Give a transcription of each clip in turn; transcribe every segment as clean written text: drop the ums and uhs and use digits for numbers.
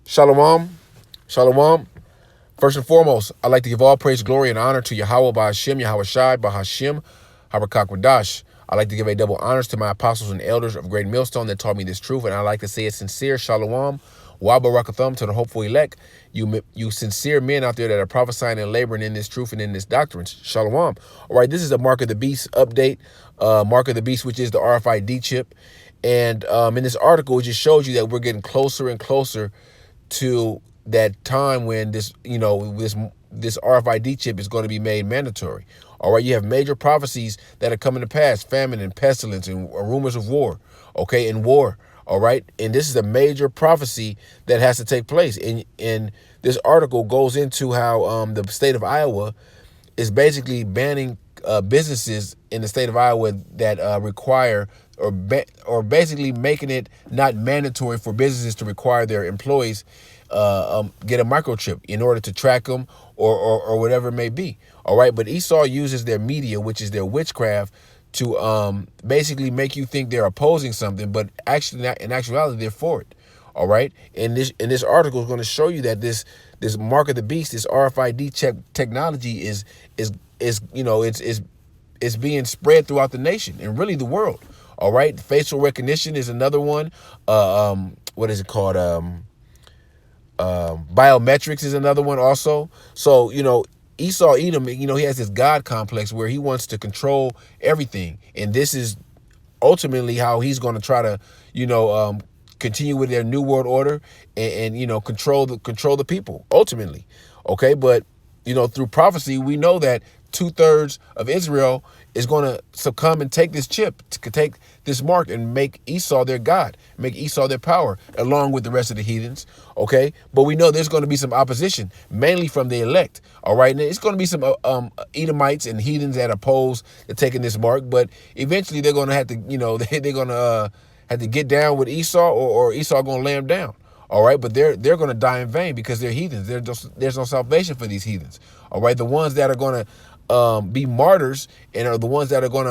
Shalom. Shalom. First and foremost, I'd like to give all praise, glory, and honor to Yahweh Ba'Hashem, Yahweh Shai, Ba'Hashem, Harakak Wadash. I'd like to give a double honors to my apostles and elders of Great Millstone that taught me this truth, and I'd like to say a sincere Shalom, Wabarakatham to the hopeful elect, you sincere men out there that are prophesying and laboring in this truth and in this doctrine. Shalom. All right, this is a Mark of the Beast update. Mark of the Beast, which is the RFID chip. And in this article, it just shows you that we're getting closer and closer to that time when this RFID chip is going to be made mandatory. All right, you have major prophecies that are coming to pass: famine and pestilence and rumors of war. Okay, and war. All right, and this is a major prophecy that has to take place. And this article goes into how the state of Iowa is basically banning businesses in the state of Iowa that require or basically making it not mandatory for businesses to require their employees get a microchip in order to track them or whatever it may be. All right. But Esau uses their media, which is their witchcraft, to basically make you think they're opposing something, but actually, in actuality, they're for it. All right. And this article is going to show you that this mark of the beast, this RFID check technology is it's being spread throughout the nation and really the world. All right. Facial recognition is another one. What is it called? Biometrics is another one also. So, Esau Edom, he has this God complex where he wants to control everything. And this is ultimately how he's going to try to, continue with their new world order and control the people ultimately. Okay. But, through prophecy, we know that 2/3 of Israel is going to succumb and take this chip, to take this mark and make Esau their God, make Esau their power, along with the rest of the heathens. Okay. But we know there's going to be some opposition, mainly from the elect. All right. And it's going to be some Edomites and heathens that oppose to taking this mark. But eventually they're going to have to, they're going to have to get down with Esau or Esau going to lay them down. All right. But they're going to die in vain because they're heathens. There's no salvation for these heathens. All right. The ones that are going to be martyrs and are the ones that are going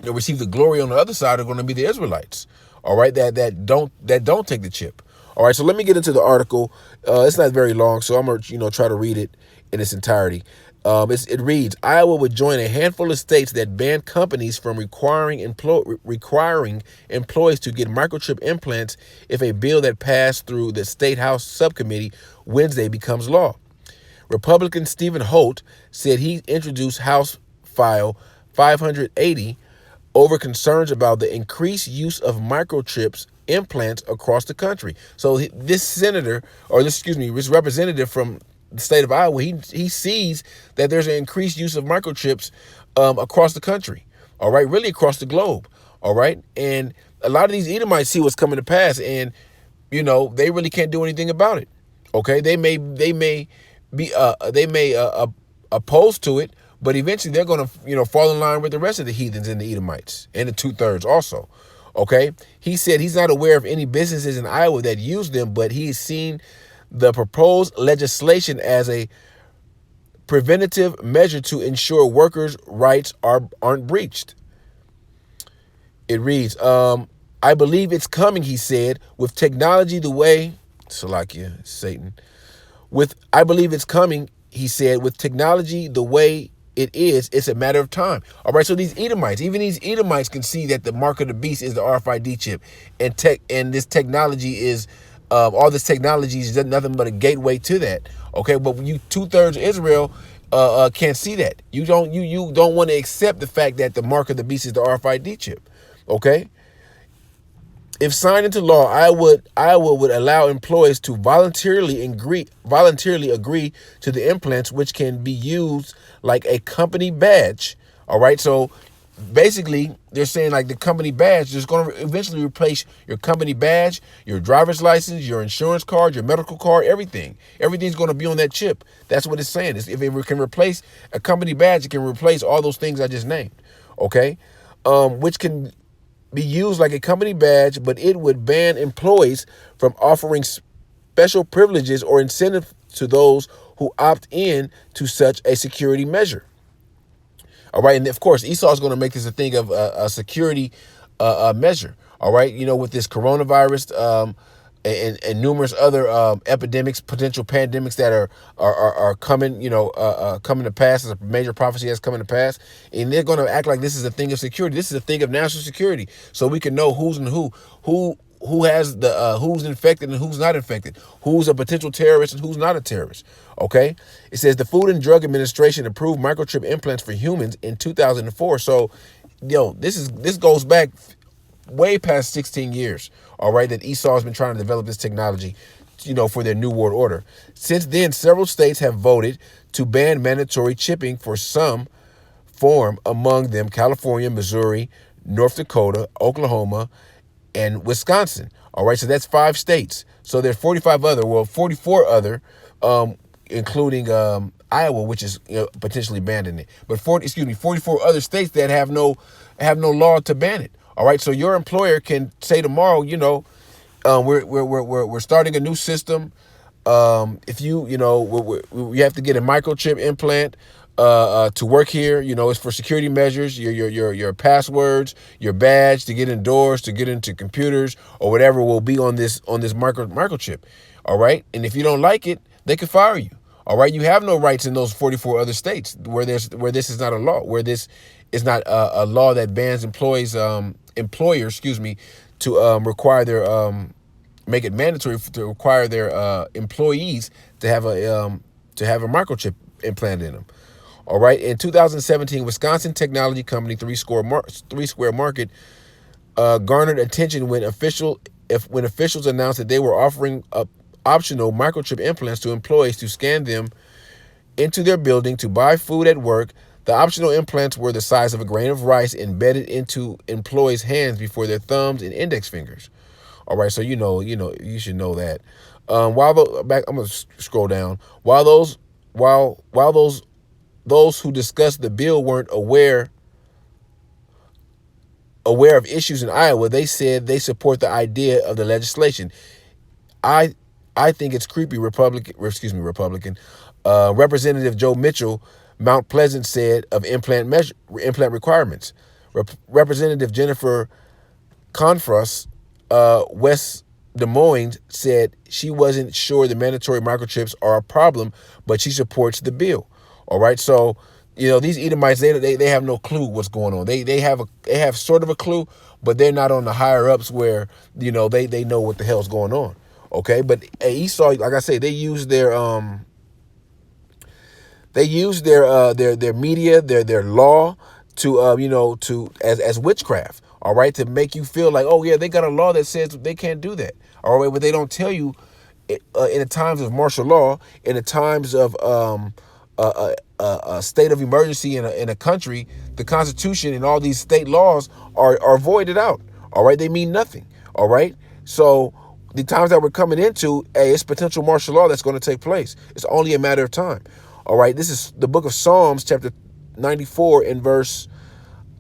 to receive the glory on the other side are going to be the Israelites. All right, that don't take the chip. All right, so let me get into the article. It's not very long, so I'm gonna try to read it in its entirety. It reads: Iowa would join a handful of states that ban companies from requiring employees to get microchip implants if a bill that passed through the State House subcommittee Wednesday becomes law. Republican Stephen Holt said he introduced House File 580 over concerns about the increased use of microchips implants across the country. So this representative from the state of Iowa, he sees that there's an increased use of microchips across the country. All right, really across the globe. All right, and a lot of these Edomites see what's coming to pass, and they really can't do anything about it. Okay, they may be opposed to it, but eventually they're going to fall in line with the rest of the heathens and the Edomites and the 2/3 also. Okay, he said he's not aware of any businesses in Iowa that use them, but he's seen the proposed legislation as a preventative measure to ensure workers' rights aren't breached. It reads, I believe it's coming, he said, with technology the way, Salakia, Satan, I believe it's coming, he said, with technology the way it is, it's a matter of time. All right, so these Edomites can see that the mark of the beast is the RFID chip, and this technology is, all this technology is nothing but a gateway to that. Okay, but you 2/3 of Israel can't see that. You don't want to accept the fact that the mark of the beast is the RFID chip. Okay. If signed into law, Iowa would allow employees to voluntarily agree to the implants, which can be used like a company badge. All right, so basically they're saying like the company badge is going to eventually replace your company badge, your driver's license, your insurance card, your medical card, everything. Everything's going to be on that chip. That's what it's saying. If it can replace a company badge, it can replace all those things I just named. Okay, which can be used like a company badge, but it would ban employees from offering special privileges or incentive to those who opt in to such a security measure. All right, and of course, Esau is going to make this a thing of a security measure. All right, with this coronavirus and numerous other epidemics, potential pandemics that are coming, coming to pass, as a major prophecy has coming to pass. And they're going to act like this is a thing of security. This is a thing of national security, so we can know who's and who has the who's infected and who's not infected, who's a potential terrorist and who's not a terrorist. Okay, it says the Food and Drug Administration approved microchip implants for humans in 2004. So, this goes back way past 16 years, all right, that Esau has been trying to develop this technology, for their New World Order. Since then, several states have voted to ban mandatory chipping for some form, among them California, Missouri, North Dakota, Oklahoma, and Wisconsin. All right, so that's 5 states. So there's 44 other, including Iowa, which is potentially banning it. But 44 other states that have no law to ban it. All right, so your employer can say tomorrow, we're starting a new system. If we have to get a microchip implant to work here. It's for security measures, your passwords, your badge to get indoors, to get into computers or whatever will be on this microchip. All right, and if you don't like it, they can fire you. All right, you have no rights in those 44 other states where this is not a law, where this is not a law that bans employers, to require their make it mandatory to require their employees to have a microchip implanted in them. All right, in 2017, Wisconsin technology company Three Square Market garnered attention when officials announced that they were offering up optional microchip implants to employees to scan them into their building to buy food at work. The optional implants were the size of a grain of rice embedded into employees' hands before their thumbs and index fingers. All right, so you should know that. I'm gonna scroll down. While those who discussed the bill weren't aware of issues in Iowa, they said they support the idea of the legislation. I think it's creepy. Republican. Representative Joe Mitchell, Mount Pleasant, said of implant requirements. Representative Jennifer Confros, West Des Moines, said she wasn't sure the mandatory microchips are a problem, but she supports the bill. All right, so these Edomites, they have no clue what's going on. They have sort of a clue, but they're not on the higher ups where they know what the hell's going on. Okay, but Esau, like I say, they use their media, their law to as witchcraft. All right, to make you feel like, oh yeah, they got a law that says they can't do that. All right, but they don't tell you in the times of martial law, in the times of a state of emergency in a country, the Constitution and all these state laws are voided out. All right, they mean nothing. All right, so the times that we're coming into, it's potential martial law that's going to take place. It's only a matter of time. All right, this is the book of Psalms, chapter 94, in verse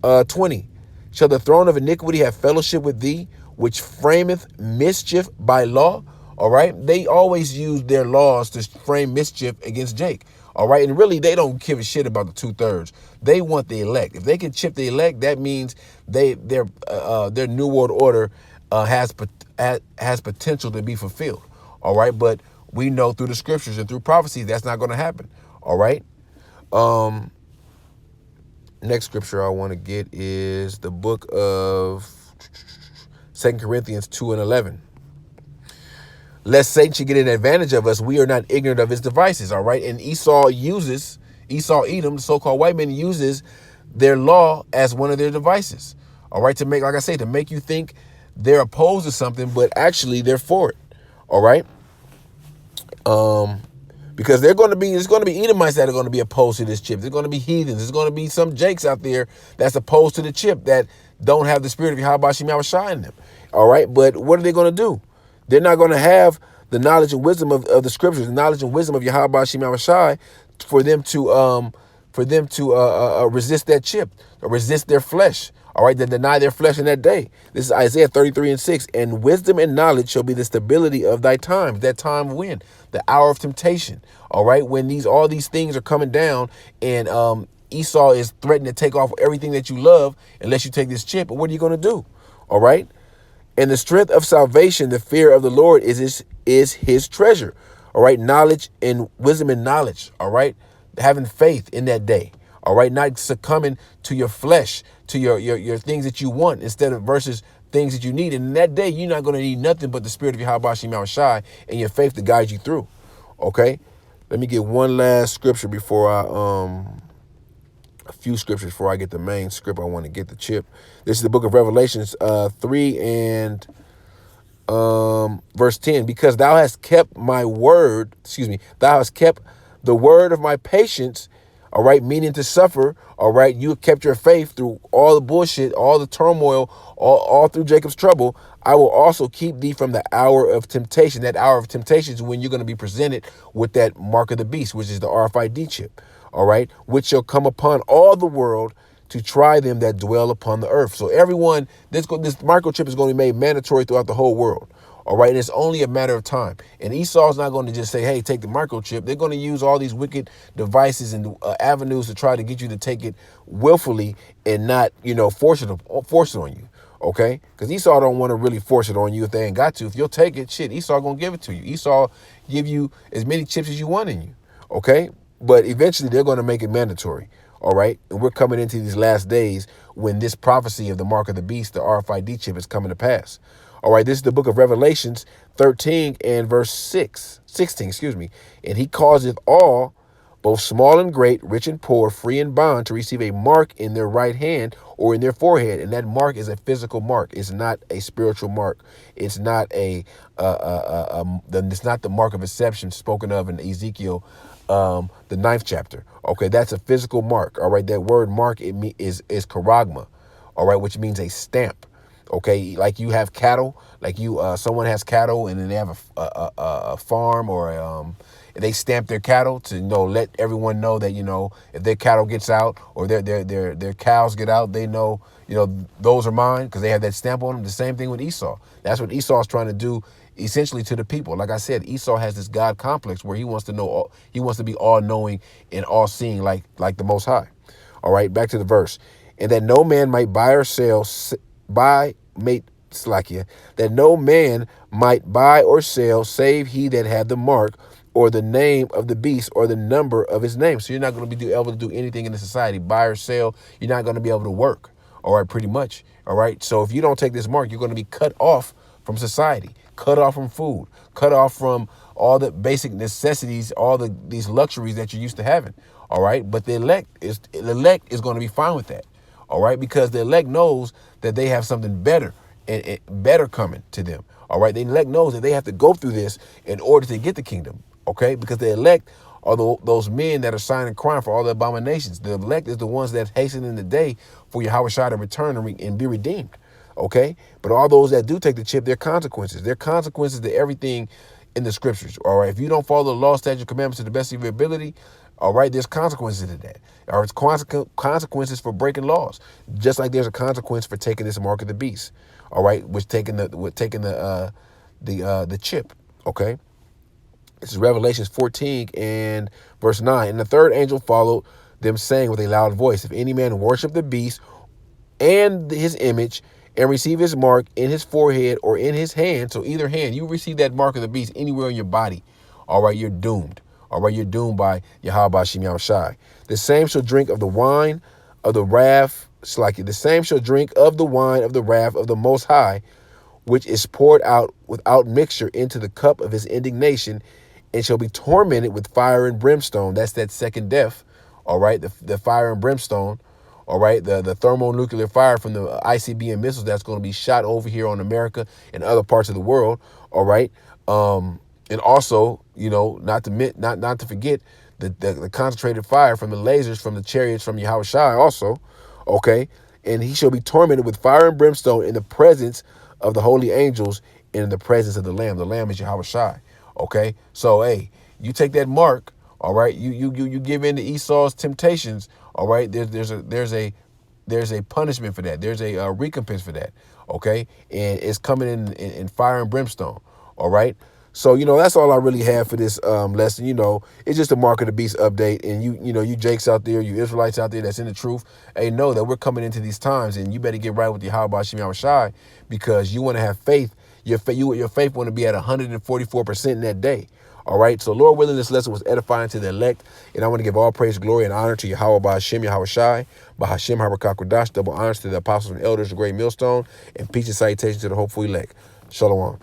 20. Shall the throne of iniquity have fellowship with thee, which frameth mischief by law? All right, they always use their laws to frame mischief against Jake. All right, and really, they don't give a shit about the 2/3. They want the elect. If they can chip the elect, that means their New World Order has potential to be fulfilled. All right, but we know through the scriptures and through prophecy that's not going to happen. All right. Next scripture I want to get is the book of 2 Corinthians 2:11. Lest Satan should get an advantage of us, we are not ignorant of his devices. All right, and Esau, Edom, the so-called white man, uses their law as one of their devices. All right, to make you think they're opposed to something, but actually they're for it. All right. Because there's going to be Edomites that are going to be opposed to this chip. There's going to be heathens. There's going to be some Jakes out there that's opposed to the chip that don't have the spirit of Yahweh Shem Yahushua in them. All right, but what are they going to do? They're not going to have the knowledge and wisdom of the scriptures, the knowledge and wisdom of Yahweh Shem Yahushua for them to resist that chip, or resist their flesh. All right, then deny their flesh in that day. This is Isaiah 33:6. And wisdom and knowledge shall be the stability of thy time. That time when? The hour of temptation. All right, when all these things are coming down, and Esau is threatening to take off everything that you love unless you take this chip. But what are you going to do? All right. And the strength of salvation, the fear of the Lord is his treasure. All right. Knowledge and wisdom and knowledge. All right. Having faith in that day. All right. Not succumbing to your flesh, to your things that you want instead of versus things that you need. And in that day, you're not going to need nothing but the spirit of Yahweh Shemel Shai and your faith to guide you through. Okay. Let me get one last scripture before a few scriptures before I get the main script. I want to get the chip. This is the book of Revelations 3 and verse 10. Because thou hast kept my word, thou hast kept the word of my patience, all right, meaning to suffer, all right, you have kept your faith through all the bullshit, all the turmoil, all through Jacob's trouble. I will also keep thee from the hour of temptation. That hour of temptation is when you're going to be presented with that mark of the beast, which is the RFID chip, all right, which shall come upon all the world to try them that dwell upon the earth. So everyone, this microchip is going to be made mandatory throughout the whole world. All right. And it's only a matter of time. And Esau's not going to just say, hey, take the microchip. They're going to use all these wicked devices and avenues to try to get you to take it willfully and not, force it on you. OK, because Esau don't want to really force it on you if they ain't got to. If you'll take it, shit, Esau going to give it to you. Esau give you as many chips as you want in you. OK, but eventually they're going to make it mandatory. All right. And we're coming into these last days when this prophecy of the mark of the beast, the RFID chip, is coming to pass. All right. This is the book of Revelations 13 and verse 16. And he causeth all, both small and great, rich and poor, free and bond, to receive a mark in their right hand or in their forehead. And that mark is a physical mark. It's not a spiritual mark. It's not it's not the mark of deception spoken of in Ezekiel, the 9th chapter. Okay, that's a physical mark. All right, that word mark is charagma. All right, which means a stamp. Okay, like you have cattle, like someone has cattle and then they have a farm or they stamp their cattle to let everyone know that if their cattle gets out or their cows get out, they know those are mine because they have that stamp on them. The same thing with Esau. That's what Esau is trying to do essentially to the people. Like I said, Esau has this God complex where he wants to know he wants to be all knowing and all seeing like the Most High. All right, back to the verse. And that no man might buy or sell that no man might buy or sell save he that had the mark or the name of the beast or the number of his name. So you're not going to be able to do anything in the society, buy or sell. You're not going to be able to work. All right, pretty much. All right. So if you don't take this mark, you're going to be cut off from society, cut off from food, cut off from all the basic necessities, these luxuries that you're used to having. All right. But the elect is going to be fine with that. All right. Because the elect knows that they have something better and better coming to them. All right. The elect knows that they have to go through this in order to get the kingdom. OK, because the elect are those men that are signing crime for all the abominations. The elect is the ones that hasten in the day for Yahweh Shai to return and be redeemed. OK, but all those that do take the chip, there are consequences. There are consequences to everything in the scriptures. All right. If you don't follow the law, statute, commandments to the best of your ability. All right. There's consequences to that. Or it's consequences for breaking laws, just like there's a consequence for taking this mark of the beast. All right. Taking the chip. OK. This is Revelations 14 and verse 9. And the third angel followed them, saying with a loud voice, if any man worship the beast and his image and receive his mark in his forehead or in his hand, so either hand, you receive that mark of the beast anywhere in your body, all right, you're doomed. All right, you're doomed by Yahweh Shem Shai. The same shall drink of the wine of the wrath, the same shall drink of the wine of the wrath of the Most High, which is poured out without mixture into the cup of his indignation, and shall be tormented with fire and brimstone. That's that second death. All right. The fire and brimstone. All right. The thermonuclear fire from the ICBM missiles that's going to be shot over here on America and other parts of the world. All right. And also, not to forget the concentrated fire from the lasers from the chariots from Yahweh Shai also. OK. And he shall be tormented with fire and brimstone in the presence of the holy angels and in the presence of the Lamb. The Lamb is Yahweh Shai. OK, so, hey, you take that mark. All right. You give in to Esau's temptations. All right. There's a punishment for that. There's a recompense for that. OK, and it's coming in fire and brimstone. All right. So, that's all I really have for this lesson. It's just a Mark of the Beast update. And you Jakes out there, you Israelites out there that's in the truth, hey, know that we're coming into these times, and you better get right with the Yahweh Shem Yahweh Shai, because you want to have faith. Your faith want to be at 144% in that day. All right. So, Lord willing, this lesson was edifying to the elect. And I want to give all praise, glory, and honor to Yahweh Ba'Hashem, Yahweh Shai, Ba'Hashem, Habakkuk, double honors to the apostles and elders, the great millstone, and peace and salutation to the hopeful elect. Shalom.